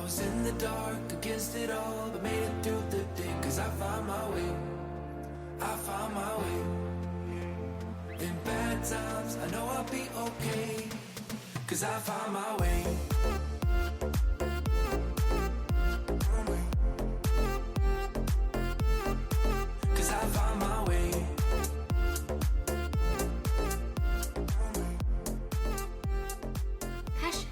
was in the dark against it all, but made it through the day, 'cause I found my way. I found my way. In bad times, I know I'll be okay, 'cause I found my way. 'Cause I found my way. Passion.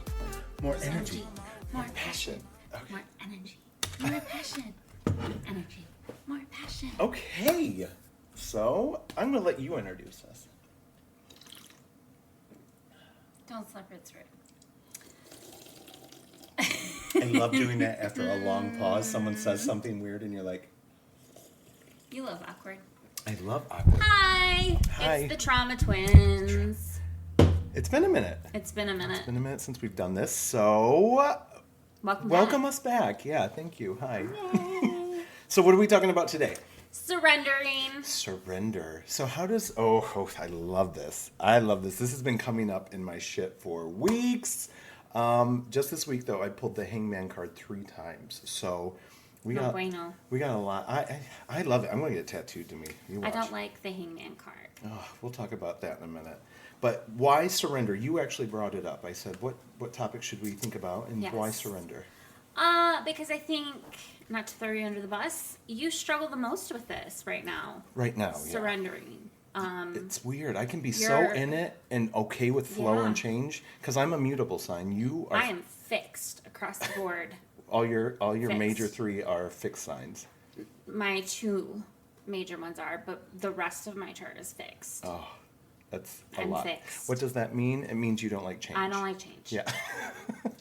More energy. More passion. Okay. More energy. More passion. Energy. More passion. Okay. So, I'm going to let you introduce us. Don't slip your throat. I love doing that after a long pause. Someone says something weird and you're like, You love awkward. I love awkward. Hi. Hi. It's the Trauma Twins. It's been a minute. It's been a minute. It's been a minute since we've done this. So, welcome us back. Yeah, thank you. Hi. Yay. So, what are we talking about today? Surrendering. Surrender. So how does... Oh, I love this. I love this. This has been coming up in my shit for weeks. Just this week, though, I pulled the hangman card 3 times. So we got a lot. I love it. I'm going to get it tattooed to me. You watch. I don't like the hangman card. Oh, we'll talk about that in a minute. But why surrender? You actually brought it up. I said, what topic should we think about, and Yes. why surrender? Because I think, not to throw you under the bus, you struggle the most with this right now. Right now, Surrendering. It's weird. I can be so in it and okay with flow and change because I'm a mutable sign. You are. I am fixed across the board. all your fixed. major 3 are fixed signs. My 2 major ones are, but the rest of my chart is fixed. Oh, that's a I'm lot. fixed. What does that mean? It means you don't like change. I don't like change. Yeah.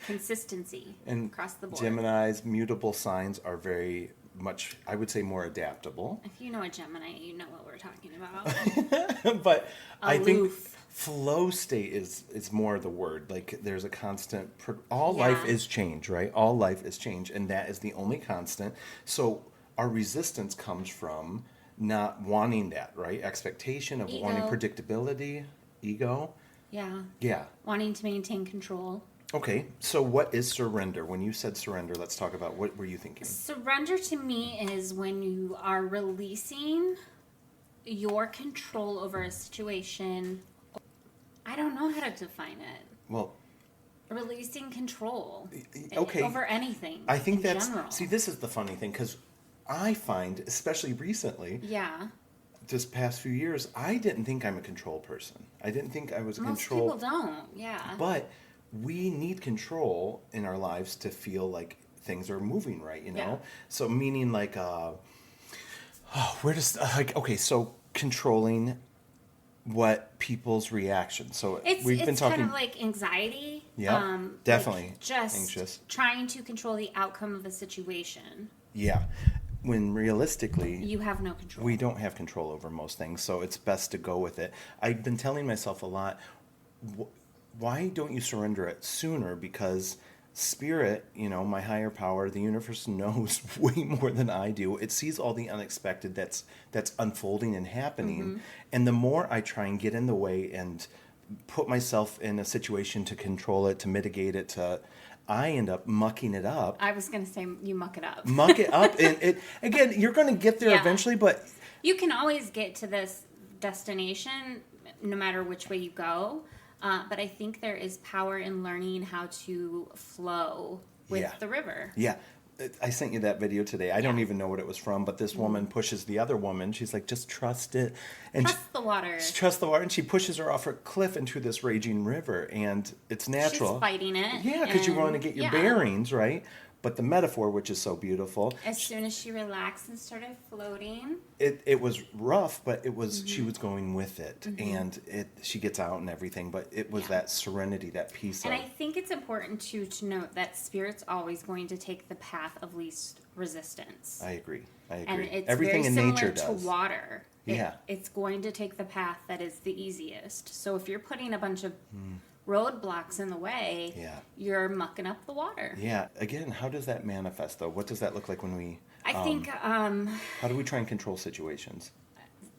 Consistency And across the board. Gemini's mutable signs are very much, I would say, more adaptable. If you know a Gemini, you know what we're talking about. But I think Aloof. flow state is more the word. Like there's a constant. All life is change, right? All life is change, and that is the only constant. So our resistance comes from not wanting that, right? Expectation of Ego. wanting predictability, ego. Yeah. Yeah. Wanting to maintain control. Okay, so what is surrender? When you said surrender, let's talk about what were you thinking? Surrender to me is when you are releasing your control over a situation. I don't know how to define it. Well, Releasing control okay. over anything. I think in that's general. see. This is the funny thing because I find, especially recently, Yeah. this past few years, I didn't think I'm a control person. I didn't think I was a Most control. people don't. Yeah. But we need control in our lives to feel like things are moving right. You know. Yeah. So meaning like, where does okay? So controlling what people's reaction. So we've been talking kind of like anxiety. Yeah, definitely like just anxious. trying to control the outcome of a situation. Yeah, when realistically You have no control. we don't have control over most things, so it's best to go with it. I've been telling myself a lot, why don't you surrender it sooner? Because spirit, my higher power, the universe knows way more than I do. It sees all the unexpected that's unfolding and happening. Mm-hmm. And the more I try and get in the way and put myself in a situation to control it, to mitigate it, I end up mucking it up. I was going to say you muck it up. Muck it up. And again, you're going to get there eventually, but... You can always get to this destination no matter which way you go. But I think there is power in learning how to flow with the river. Yeah. I sent you that video today. I don't even know what it was from, but this woman pushes the other woman. She's like, just trust it. And Trust the water. Trust the water. And she pushes her off a cliff into this raging river. And it's natural. She's fighting it. Yeah, because you want to get your bearings, right? But the metaphor, which is so beautiful. As soon as she relaxed and started floating. It was rough, but it was she was going with it. And she gets out and everything. But it was that serenity, that peace. And I think it's important, to note that Spirit's always going to take the path of least resistance. I agree. And it's Everything very in similar nature to does. water. Yeah. It's going to take the path that is the easiest. So if you're putting a bunch of roadblocks in the way, you're mucking up the water. Yeah. Again, how does that manifest, though? What does that look like when we... I think... how do we try and control situations?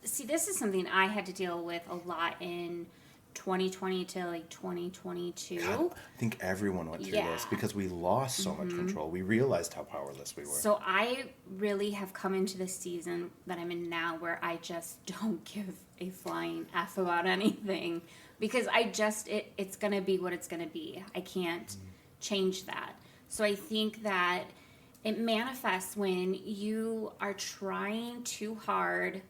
See, this is something I had to deal with a lot in 2020 to like 2022. God, I think everyone went through this because we lost so much control. We realized how powerless we were. So I really have come into this season that I'm in now where I just don't give a flying F about anything because it's going to be what it's going to be. I can't change that. So I think that it manifests when you are trying too hard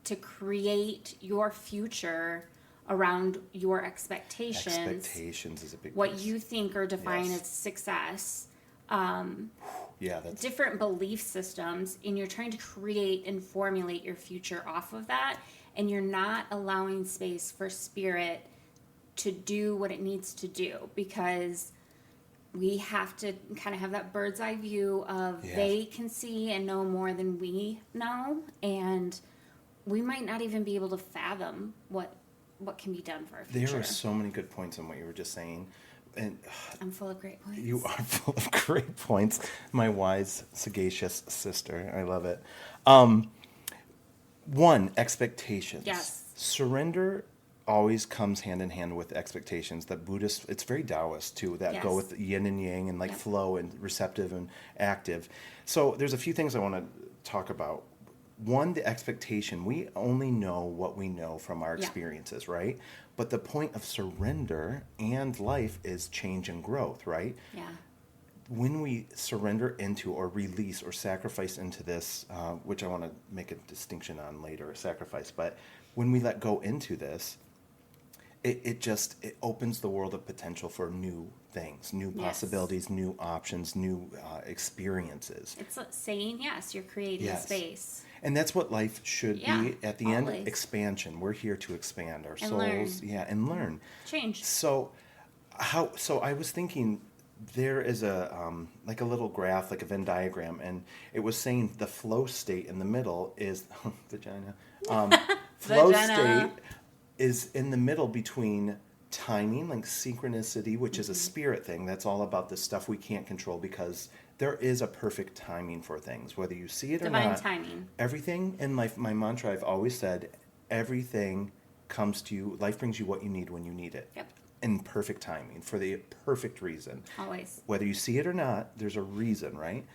to create your future around your expectations. Expectations is a big what piece. you think are defined as success. That's Different belief systems, and you're trying to create and formulate your future off of that, and you're not allowing space for spirit to do what it needs to do, because we have to kind of have that bird's eye view of they can see and know more than we know, and we might not even be able to fathom what can be done for our future. There are so many good points in what you were just saying. And I'm full of great points. you are full of great points. My wise, sagacious sister. I love it. One, expectations. Yes. Surrender always comes hand in hand with expectations. The Buddhist, it's very Taoist too, that go with yin and yang and like flow and receptive and active. So there's a few things I want to talk about. One, the expectation. We only know what we know from our experiences, right? But the point of surrender and life is change and growth, right? Yeah. When we surrender into or release or sacrifice into this, which I want to make a distinction on later, sacrifice, but when we let go into this, it opens the world of potential for new things, new possibilities, new options, new experiences. It's saying yes, you're creating space. And that's what life should be at the always. end, expansion. We're here to expand our And souls, learn. and learn. Change. So I was thinking there is a like a little graph, like a Venn diagram, and it was saying the flow state in the middle is vagina. Flow Vagina. state is in the middle between timing, like synchronicity, which is a spirit thing. That's all about the stuff we can't control, because there is a perfect timing for things, whether you see it or Divine not. timing. Everything In life, my mantra I've always said, everything comes to you, life brings you what you need when you need it. Yep. In perfect timing, for the perfect reason. Always. Whether you see it or not, there's a reason, right?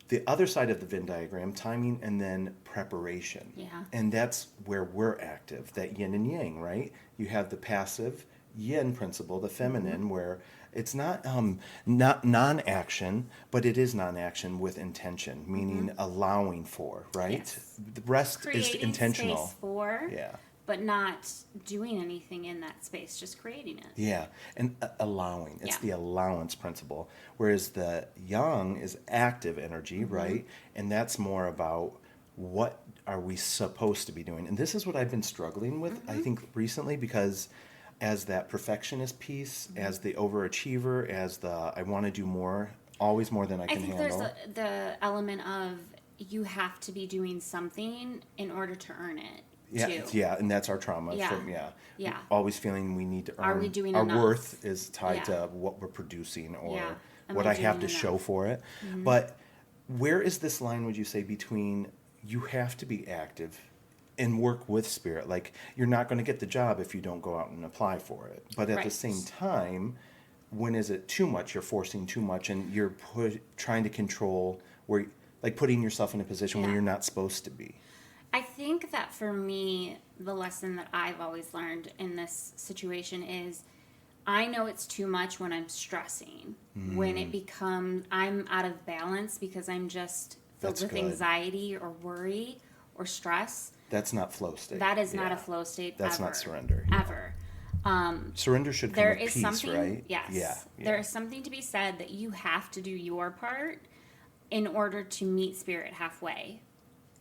The other side of the Venn diagram, timing and then preparation. Yeah. And that's where we're active, that yin and yang, right? You have the passive yin principle, the feminine, where it's not non-action, but it is non-action with intention, meaning allowing for, right? Yes. The rest is Creating intentional. space for, Yeah. but not doing anything in that space, just creating it. Yeah, and allowing. It's Yeah. the allowance principle. Whereas the yang is active energy, right? And that's more about what are we supposed to be doing. And this is what I've been struggling with, I think, recently, because as that perfectionist piece, as the overachiever, as the I want to do more, always more than I I can think handle. there's the element of you have to be doing something in order to earn it. Too. Yeah, and that's our trauma. Yeah. Yeah. Always feeling we need to earn. Are we doing our enough? worth is tied Yeah. to what we're producing or Yeah. Am what I I have to doing show enough? for it. But where is this line, would you say, between you have to be active and work with spirit? Like, you're not going to get the job if you don't go out and apply for it. But at the Right. same time, when is it too much? You're forcing too much, and you're trying to control where, like, putting yourself in a position where Yeah. you're not supposed to be. I think that for me, the lesson that I've always learned in this situation is I know it's too much when I'm stressing. When it becomes, I'm out of balance because I'm just filled That's with good. anxiety or worry or stress. That's not flow state. That is not Yeah. a flow state That's ever. not surrender. Ever. Surrender should come There with is peace, something, right? yes. Yeah. There is something to be said that you have to do your part in order to meet spirit halfway.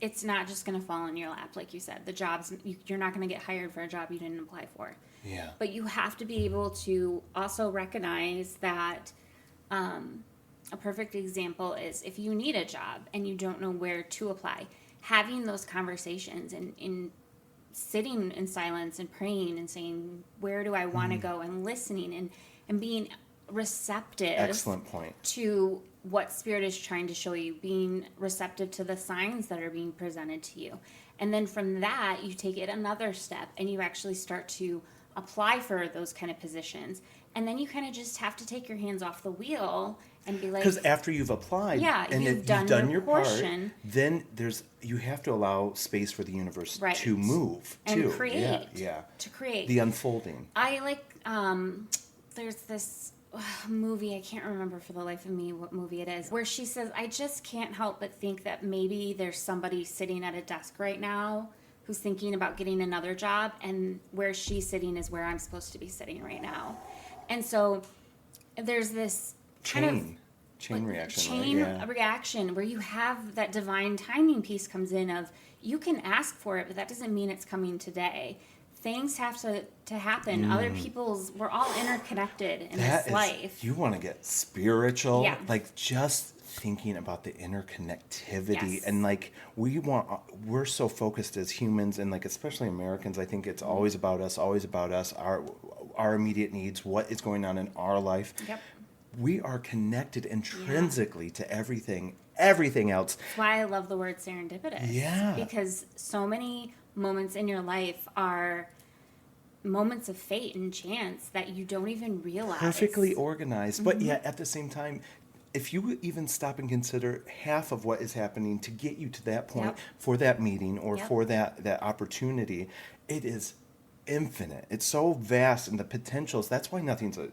It's not just going to fall in your lap, like you said. The jobs, you're not going to get hired for a job you didn't apply for. Yeah. But you have to be able to also recognize that a perfect example is if you need a job and you don't know where to apply, having those conversations and in sitting in silence and praying and saying, where do I want to go, and listening and being receptive. Excellent point. To what spirit is trying to show you, being receptive to the signs that are being presented to you. And then from that, you take it another step and you actually start to apply for those kind of positions. And then you kind of just have to take your hands off the wheel and be like, because after you've applied, yeah, and you've done your portion, part, then you have to allow space for the universe right, to move and too. create, yeah, to create the unfolding. I like. There's this movie, I can't remember for the life of me what movie it is, where she says, I just can't help but think that maybe there's somebody sitting at a desk right now who's thinking about getting another job, and where she's sitting is where I'm supposed to be sitting right now. And so there's this chain reaction where you have that divine timing piece comes in of, you can ask for it, but that doesn't mean it's coming today. Things have to happen. Other people's, we're all interconnected in this life. You want to get spiritual? Yeah. Like, just thinking about the interconnectivity. Yes. And like, we're so focused as humans, and like, especially Americans, I think it's always about us, our immediate needs, what is going on in our life. Yep. We are connected intrinsically to everything else. That's why I love the word serendipitous. Yeah. Because so many moments in your life are moments of fate and chance that you don't even realize. Perfectly organized, but yet at the same time, if you even stop and consider half of what is happening to get you to that point, for that meeting or for that opportunity, it is infinite. It's so vast, and the potentials. That's why nothing's a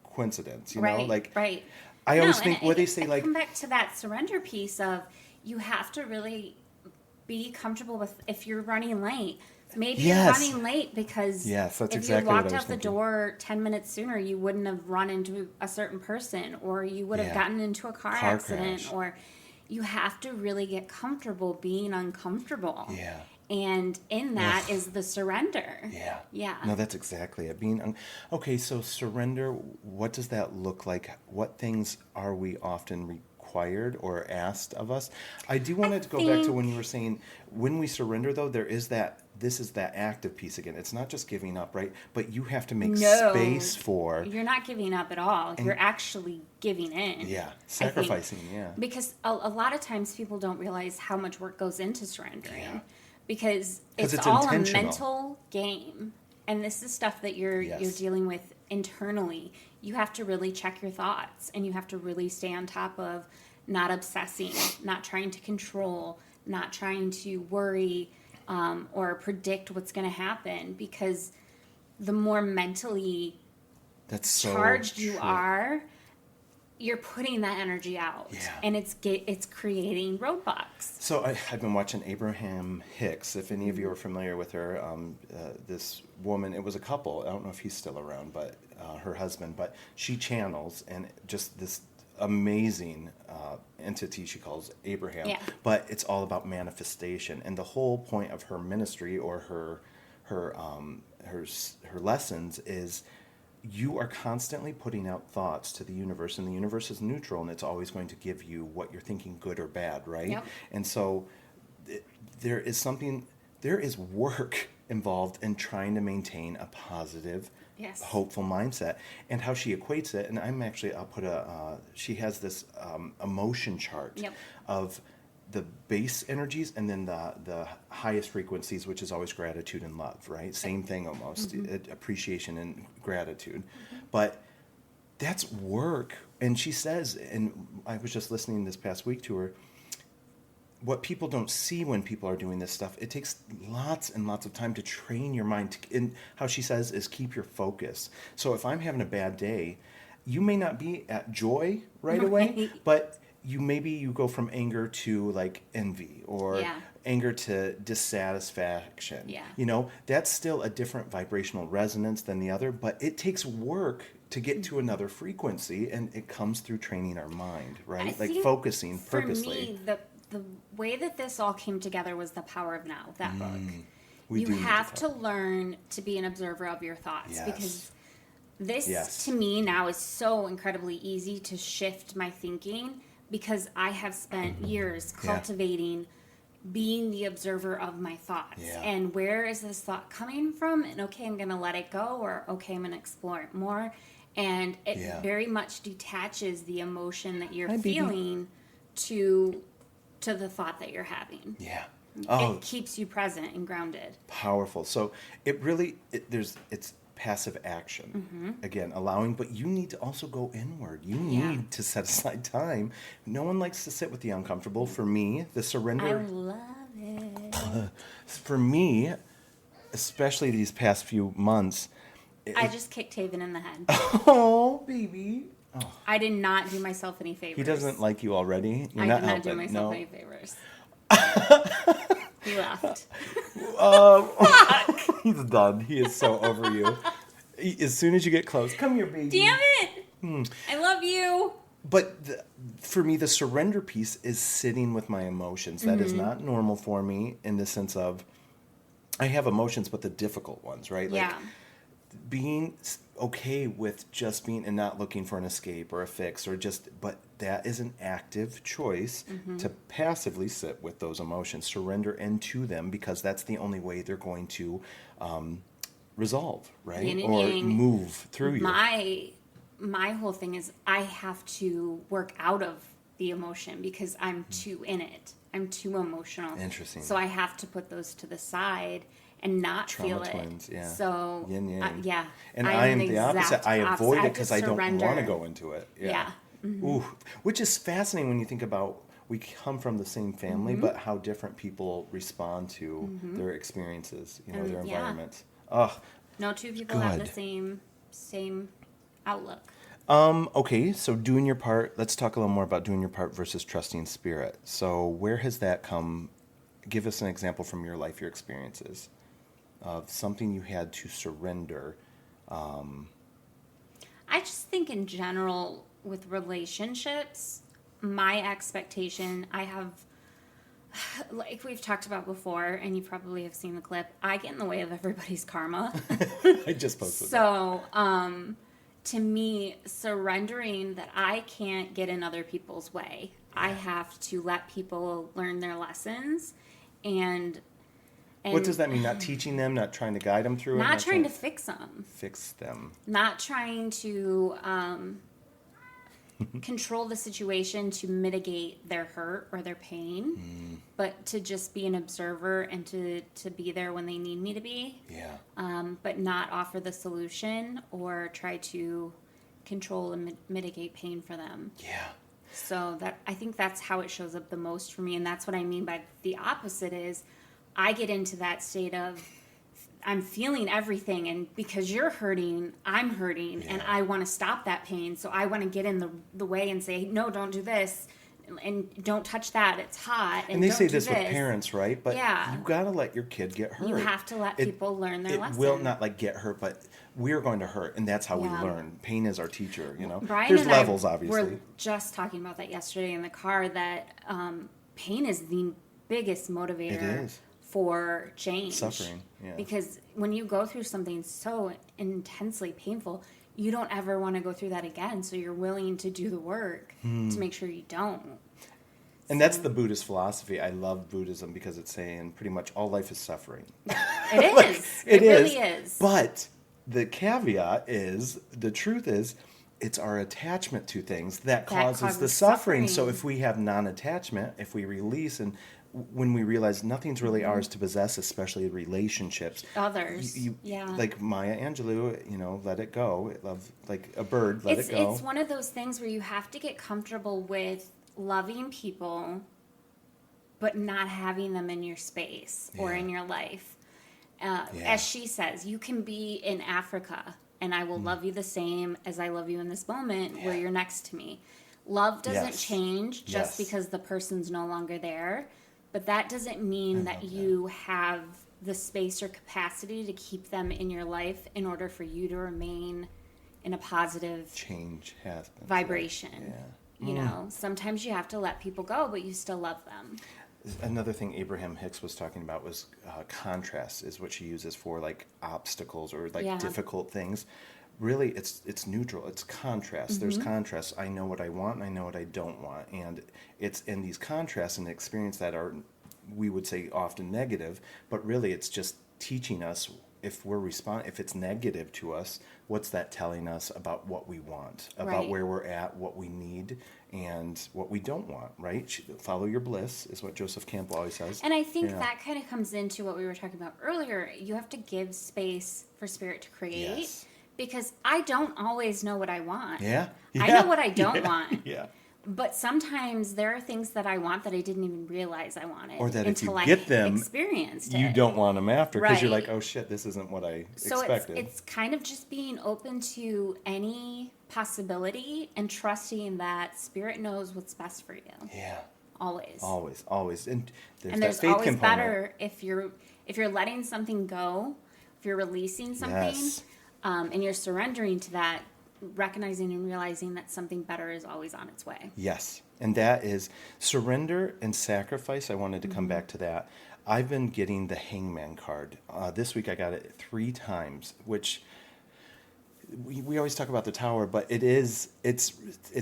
coincidence. You know, like right. I always think what they say, like, come back to that surrender piece of, you have to really be comfortable with if you're running late. Maybe you're running late because that's if exactly you walked what I was out the thinking. door 10 minutes sooner, you wouldn't have run into a certain person, or you would have gotten into a car accident, crash. or you have to really get comfortable being uncomfortable. Yeah. And in that is the surrender. Yeah. Yeah. No, that's exactly it. Okay, so surrender, what does that look like? What things are we often required or asked of us? I do want to go back to when you were saying, when we surrender, though, this is that active piece again. It's not just giving up, right? But you have to make space for... You're not giving up at all. You're actually giving in. Yeah, sacrificing, Because a lot of times people don't realize how much work goes into surrendering. Yeah. Because it's all a mental game. And this is stuff that you're dealing with internally. You have to really check your thoughts, and you have to really stay on top of not obsessing, not trying to control, not trying to worry or predict what's going to happen, because the more mentally charged you are, you're putting that energy out, and it's creating roadblocks. So I've been watching Abraham Hicks. If any of you are familiar with her, this woman, it was a couple. I don't know if he's still around, but her husband. But she channels, and just this amazing entity she calls Abraham. Yeah. But it's all about manifestation, and the whole point of her ministry or her lessons is, you are constantly putting out thoughts to the universe, and the universe is neutral, and it's always going to give you what you're thinking, good or bad, right? Yep. And so there is work involved in trying to maintain a positive, hopeful mindset. And how she equates it, and she has this emotion chart of the base energies, and then the highest frequencies, which is always gratitude and love, right? Same thing almost, appreciation and gratitude. But that's work. And she says, and I was just listening this past week to her, what people don't see when people are doing this stuff, it takes lots and lots of time to train your mind. And how she says is, keep your focus. So if I'm having a bad day, you may not be at joy right away, but you go from anger to like envy, or anger to dissatisfaction. Yeah. You know, that's still a different vibrational resonance than the other, but it takes work to get to another frequency, and it comes through training our mind, right? Like focusing purposely. For me, the way that this all came together was The Power of Now, that book. You have to learn to be an observer of your thoughts, because this to me now is so incredibly easy to shift my thinking, because I have spent years cultivating being the observer of my thoughts. Yeah. And where is this thought coming from? And okay, I'm going to let it go, or okay, I'm going to explore it more. And it very much detaches the emotion that you're feeling to the thought that you're having. Yeah. Oh, It keeps you present and grounded. powerful. So it's passive action. Again, allowing, but you need to also go inward. You Yeah. need to set aside time. No one likes to sit with the uncomfortable. For me, the I surrender, love it. for me, especially these past few months. I just kicked Taven in the head. Oh, baby. I did not do myself any favors. He doesn't like you already. You're I not did not helping. do myself No. any favors. He left. He's done. He is so over you. As soon as you get close, come here, baby. Damn it! I love you. But for me, the surrender piece is sitting with my emotions. That is not normal for me in the sense of I have emotions, but the difficult ones, right? Like Yeah. being okay with just being and not looking for an escape or a fix or just, but that is an active choice to passively sit with those emotions, surrender into them, because that's the only way they're going to resolve, right? Yin and Or yang. move through you. My whole thing is I have to work out of the emotion because I'm too in it. I'm too emotional. Interesting. So I have to put those to the side and not feel Trauma it. twins, yeah. So Yin yang. yeah. And I am the exact opposite. I avoid opposite. it because I don't surrender. want to go into it. Yeah. Ooh, which is fascinating when you think about we come from the same family, but how different people respond to their experiences, their Yeah. environments. Oh, No two people have the Good. same outlook. okay, so doing your part. Let's talk a little more about doing your part versus trusting spirit. So where has that come? Give us an example from your life, your experiences of something you had to surrender. I just think in general with relationships, my expectation, I have, like we've talked about before, and you probably have seen the clip, I get in the way of everybody's karma. I just posted that. So, to me, surrendering that I can't get in other people's way. I have to let people learn their lessons and What does that mean? Not teaching them, not trying to guide them through it? not trying to fix them. fix them. Not trying to control the situation to mitigate their hurt or their pain, but to just be an observer and to be there when they need me to be, Yeah. but not offer the solution or try to control and mitigate pain for them. Yeah. So that I think that's how it shows up the most for me, and that's what I mean by the opposite is I get into that state of I'm feeling everything, and because you're hurting, I'm hurting, and Yeah. I want to stop that pain. So I want to get in the way and say, no, don't do this, and don't touch that. It's hot. And they don't say do this with parents, right? But Yeah. you got to let your kid get hurt. You have to let people learn their It lesson. will not like get hurt, but we're going to hurt, and that's how Yeah. we learn. Pain is our teacher, Brian There's and levels, I obviously. were just talking about that yesterday in the car, that pain is the biggest motivator It is. for change. Suffering, yeah. Because when you go through something so intensely painful, you don't ever want to go through that again. So you're willing to do the work Hmm. to make sure you don't. And that's the Buddhist philosophy. I love Buddhism because it's saying pretty much all life is suffering. It is. It really is. But the caveat is, the truth is, it's our attachment to things that causes the suffering. So if we have non-attachment, if we release, and when we realize nothing's really ours to possess, especially relationships. Others. Yeah. Like Maya Angelou, let it go. Love, like a bird, let it go. It's one of those things where you have to get comfortable with loving people, but not having them in your space or Yeah. in your life. Yeah. As she says, you can be in Africa, and I will love you the same as I love you in this moment where you're next to me. Love doesn't Yes. change just Yes. because the person's no longer there, but that doesn't mean that you have the space or capacity to keep them in your life in order for you to remain in a positive Change happens. vibration. Yeah. Sometimes you have to let people go, but you still love them. Another thing Abraham Hicks was talking about was contrast is what she uses for like obstacles or like Yeah. difficult things. Really, it's neutral. It's contrast. There's Mm-hmm. contrast. I know what I want and I know what I don't want. And it's in these contrasts and experience that are, we would say, often negative, but really it's just teaching us if if it's negative to us, what's that telling us about what we want, about Right. where we're at, what we need, and what we don't want, right? Follow your bliss is what Joseph Campbell always says. And I think Yeah. that kind of comes into what we were talking about earlier. You have to give space for spirit to create, Yes. because I don't always know what I want. Yeah. I Yeah. know what I don't Yeah. want. Yeah. But sometimes there are things that I want that I didn't even realize I wanted. Or that if you until I get them, experienced you it. don't want them after because you're Right. like, oh shit, this isn't what I So expected. it's kind of just being open to any possibility and trusting that spirit knows what's best for you. Yeah. Always. Always. And there's And that there's faith always component. better if you're letting something go, if you're releasing something, Yes. and you're surrendering to that, recognizing and realizing that something better is always on its way. Yes. And that is surrender and sacrifice. I wanted to come back to that. I've been getting the hangman card. This week I got it 3 times, which we always talk about the tower, but it's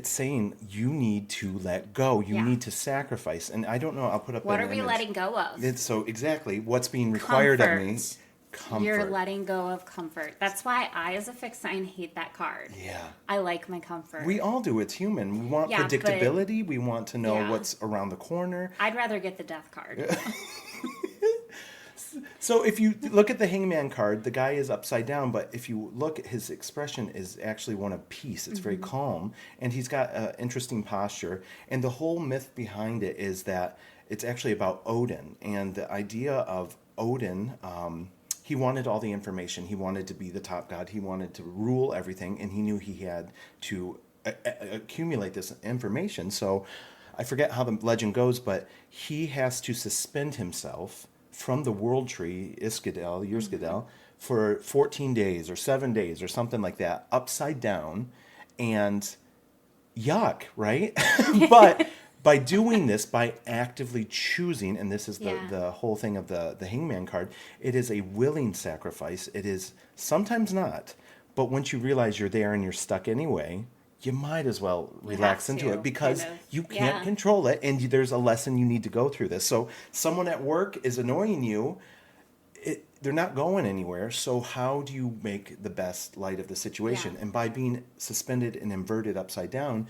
saying you need to let go. You Yeah. need to sacrifice. And I don't know, I'll put up What an are we image. letting go of? It's so exactly what's being required of me. Comfort. Comfort. You're letting go of comfort. That's why I, as a fixed sign, hate that card. Yeah. I like my comfort. We all do. It's human. We want Yeah, but- predictability. We want to know Yeah. what's around the corner. I'd rather get the death card. So if you look at the hangman card, the guy is upside down, but if you look, his expression is actually one of peace. It's very calm, and he's got an interesting posture. And the whole myth behind it is that it's actually about Odin, and the idea of Odin. He wanted all the information. He wanted to be the top god. He wanted to rule everything, and he knew he had to accumulate this information. So I forget how the legend goes, but he has to suspend himself from the world tree, Yskadel, for 14 days or 7 days or something like that, upside down, and yuck, right? But by doing this, by actively choosing, and this is Yeah. the whole thing of the hangman card, it is a willing sacrifice. It is sometimes not, but once you realize you're there and you're stuck anyway, you might as well relax have into to, it because kind of. you can't Yeah. control it, and there's a lesson you need to go through this. So someone at work is annoying you. They're not going anywhere, so how do you make the best light of the situation? Yeah. And by being suspended and inverted upside down,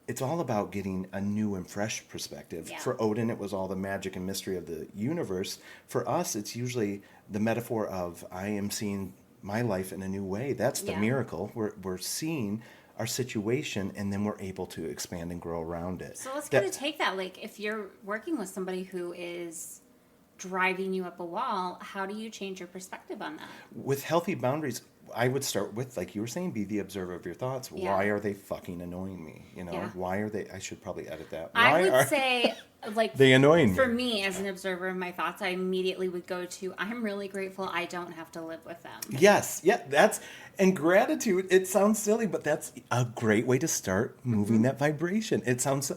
it's all about getting a new and fresh perspective. Yeah. For Odin, it was all the magic and mystery of the universe. For us, it's usually the metaphor of I am seeing my life in a new way. That's the Yeah. miracle. We're seeing our situation, and then we're able to expand and grow around it. So let's That- kind of take that. Like, if you're working with somebody who is driving you up a wall, how do you change your perspective on that? With healthy boundaries, I would start with, like you were saying, be the observer of your thoughts. Yeah. Why are they fucking annoying me? Yeah. Why are they? I should probably edit that. I Why would are say, like, they annoying for me? me as an observer of my thoughts, I immediately would go to, I'm really grateful I don't have to live with them. Yes, yeah, and gratitude. It sounds silly, but that's a great way to start moving that vibration. It sounds.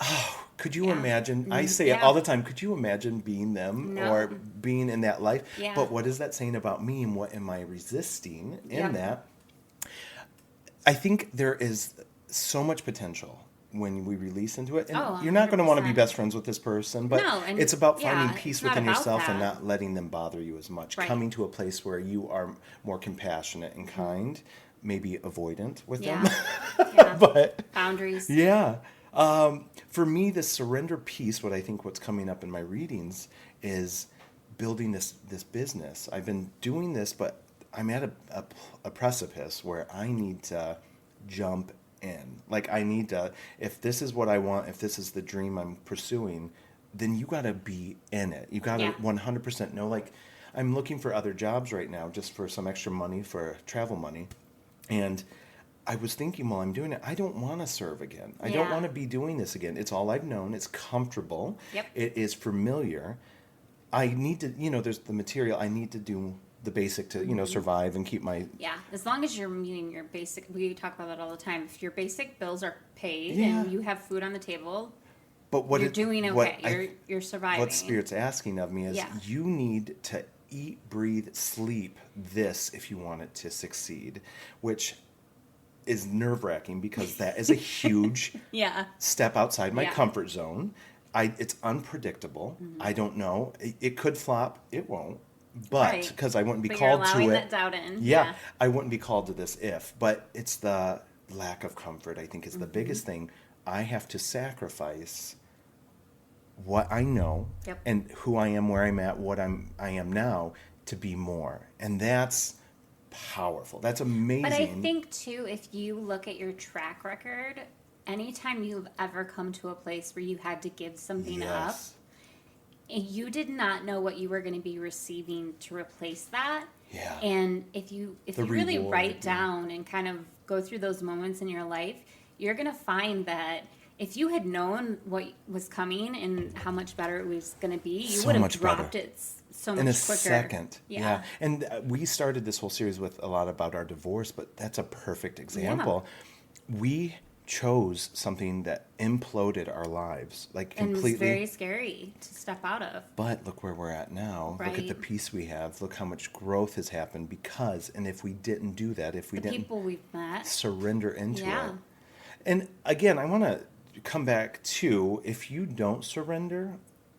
Oh, could you Yeah. imagine? I say it Yeah. all the time. Could you imagine being them No. or being in that life? Yeah. But what is that saying about me, and what am I resisting in Yeah. that? I think there is so much potential when we release into it. And Oh, you're not going to want to be 100%. best friends with this person, but No, and it's about yeah, finding it's peace not within about yourself and that. not letting them bother you as much. Right. Coming to a place where you are more compassionate and kind, maybe avoidant with Yeah. them. Yeah. But Boundaries. yeah. For me, the surrender piece, what's coming up in my readings is building this business. I've been doing this, but I'm at a precipice where I need to jump in. Like, I need to, if this is what I want, if this is the dream I'm pursuing, then you got to be in it. You got to Yeah. 100% know. Like, I'm looking for other jobs right now just for some extra money, for travel money. And I was thinking while I'm doing it, I don't want to serve again. I don't Yeah. want to be doing this again. It's all I've known. It's comfortable. Yep. It is familiar. I need to, there's the material. I need to do the basic to, survive and keep my... Yeah, as long as you're meeting your basic, we talk about that all the time. If your basic bills are paid Yeah. and you have food on the table, But what you're it- doing okay. what I- You're surviving. What Spirit's asking of me is Yeah. you need to eat, breathe, sleep this if you want it to succeed, which is nerve-wracking because that is a huge Yeah. step outside my Yeah. comfort zone. It's unpredictable. I don't know. It could flop. It won't. but Right. because I wouldn't be But you're called allowing to that it. doubt in. Yeah, I wouldn't be called to this if, but it's the lack of comfort, I think, is the Mm-hmm. biggest thing. I have to sacrifice what I know Yep. and who I am, where I'm at, I am now to be more. And that's powerful. That's amazing. But I think too, if you look at your track record, anytime you've ever come to a place where you had to give something up, Yes. and you did not know what you were going to be receiving to replace that. Yeah. And if you The really reward, write yeah. down and kind of go through those moments in your life, you're going to find that if you had known what was coming and how much better it was going to be, you So would have much better. dropped it so much In a quicker. second. Yeah. And we started this whole series with a lot about our divorce, but that's a perfect example. We chose something that imploded our lives, like And completely. was very scary to step out of. But look where we're at now. Look at the Right. peace we have. Look how much growth has happened because, and if we didn't do that, if we The didn't people we've met. surrender into Yeah. it. And again, I want to come back to if you don't surrender,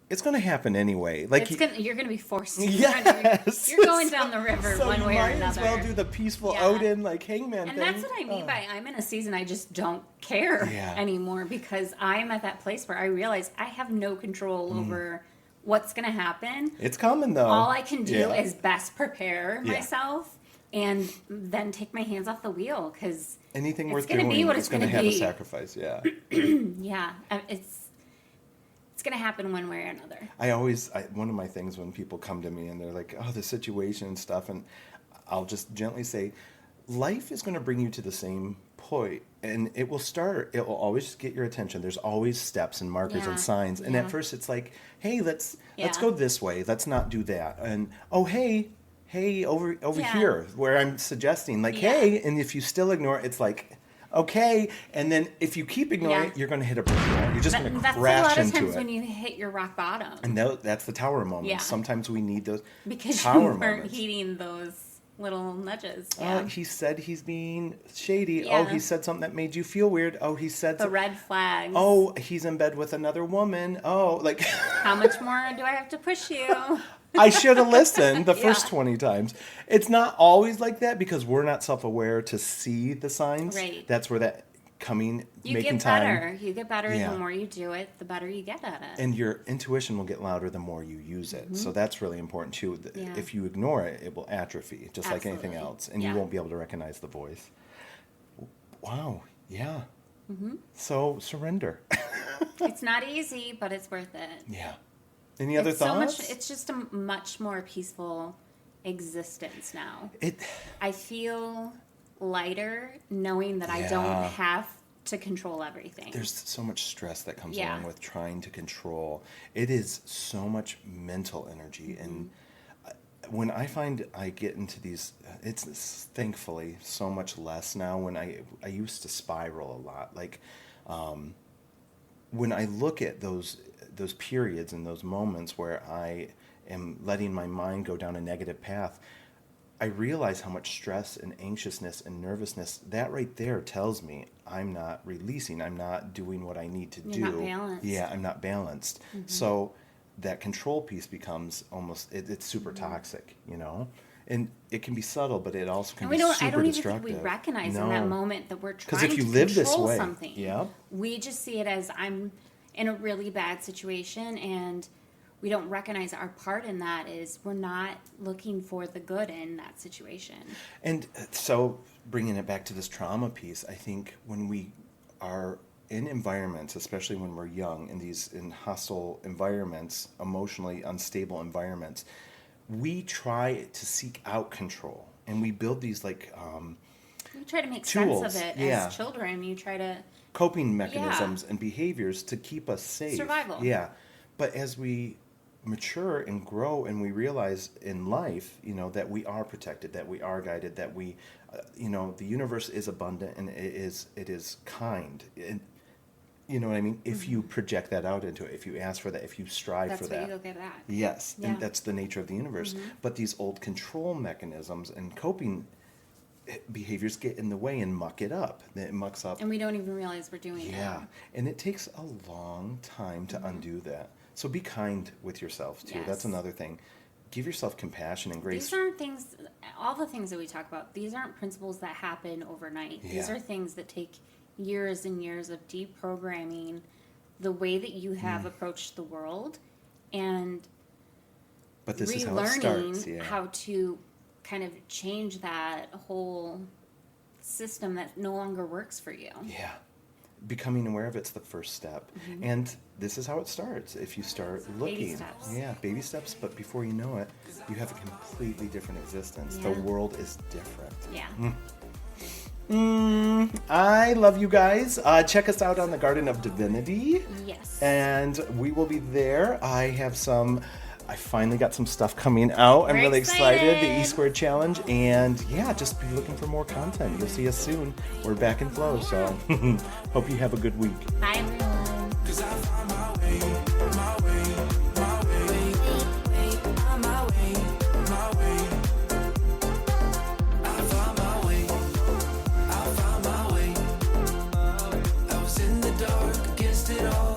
it's going to happen anyway. Like You're gonna be forced to. yes, You're going down the river so one you way or might another. as well do the peaceful Yeah. Odin like hangman And thing. that's what I mean by I'm in a season I just don't care Yeah. anymore because I'm at that place where I realize I have no control over what's going to happen. It's coming though. All I can do Yeah. is best prepare Yeah. myself and then take my hands off the wheel because anything it's worth gonna doing be what is it's going to gonna have a be. sacrifice. Yeah. yeah, it's going to happen one way or another. One of my things when people come to me and they're like, oh, the situation and stuff, and I'll just gently say, life is going to bring you to the same point, and it will always get your attention. There's always steps and markers Yeah, and signs, and yeah. at first it's like, hey, let's Yeah. go this way, let's not do that, and oh, hey, over Yeah. here where I'm suggesting, like, Yeah. hey, and if you still ignore it, it's like, okay, and then if you keep ignoring Yeah. it, you're going to hit a brick wall. You're just going to That's a crash lot of into times it. when you hit your rock bottom And that's the tower moments. Yeah. Sometimes we need those because tower you weren't moments. heeding those little nudges. Oh, Yeah. he said he's being shady. Yeah. Oh, he said something that made you feel weird. Oh, he said The red flags. Oh, he's in bed with another woman. Oh, like How much more do I have to push you? I should have listened the first Yeah. 20 times. It's not always like that because we're not self-aware to see the signs. Right. That's where that You making get time. better. You get better Yeah. the more you do it, the better you get at it. And your intuition will get louder the more you use it. So that's really important too. Yeah. If you ignore it, it will atrophy, just like anything Absolutely. else, and Yeah. you won't be able to recognize the voice. Wow. Yeah. So surrender. It's not easy, but it's worth it. Yeah. Any other It's thoughts? it's just a much more peaceful existence now. It. I feel lighter knowing that I don't Yeah. have to control everything. There's so much stress that comes Yeah. along with trying to control. It is so much mental energy, and when I find I get into these, it's thankfully so much less now. When I used to spiral a lot, like when I look at those periods and those moments where I am letting my mind go down a negative path, I realize how much stress and anxiousness and nervousness that right there tells me I'm not releasing. I'm not doing what I need to do. You're not balanced. Yeah, I'm not balanced. So that control piece becomes almost it's super toxic, and it can be subtle, but it also can And be we don't. super I don't even destructive. think we recognize in No. that moment that we're 'Cause trying if you to live this control way, something. yeah. We just see it as I'm in a really bad situation, and we don't recognize our part in that is we're not looking for the good in that situation. And so, bringing it back to this trauma piece, I think when we are in environments, especially when we're young, in hostile environments, emotionally unstable environments, we try to seek out control, and we build these You try to make Tools, sense of it yeah. as children. You try to coping mechanisms and behaviors to keep us safe. Survival. Yeah, but as we mature and grow, and we realize in life, that we are protected, that we are guided, that we, the universe is abundant and it is kind. And, you know what I mean? If you project that out into it, if you ask for that, if you strive that's for what that. you go get at. Yes, Yeah. and that's the nature of the universe. But these old control mechanisms and coping behaviors get in the way and muck it up. It mucks up. And we don't even realize we're doing Yeah, it. and it takes a long time to undo that. So be kind with yourself too. That's Yes. another thing. give yourself compassion and grace. These aren't things, all the things that we talk about, these aren't principles that happen overnight. These Yeah. are things that take years and years of deprogramming the way that you have approached the world and But this is how it relearning starts. Yeah. how to kind of change that whole system that no longer works for you. Yeah. Becoming aware of it's the first step. And this is how it starts. If you start looking. steps. Yeah, baby steps, but before you know it, you have a completely different existence. The Yeah. world is different. Yeah. I love you guys. Check us out on the Garden of Divinity. Yes. And we will be there. I finally got some stuff coming out. I'm We're really excited. The excited. E-Squared Challenge. And yeah, just be looking for more content. You'll see us soon. We're back in flow. So hope you have a good week. Bye, everyone. 'Cause I find my way, my way, my way, find my way, my way. I found my way, I found my way. I was in the dark against it all.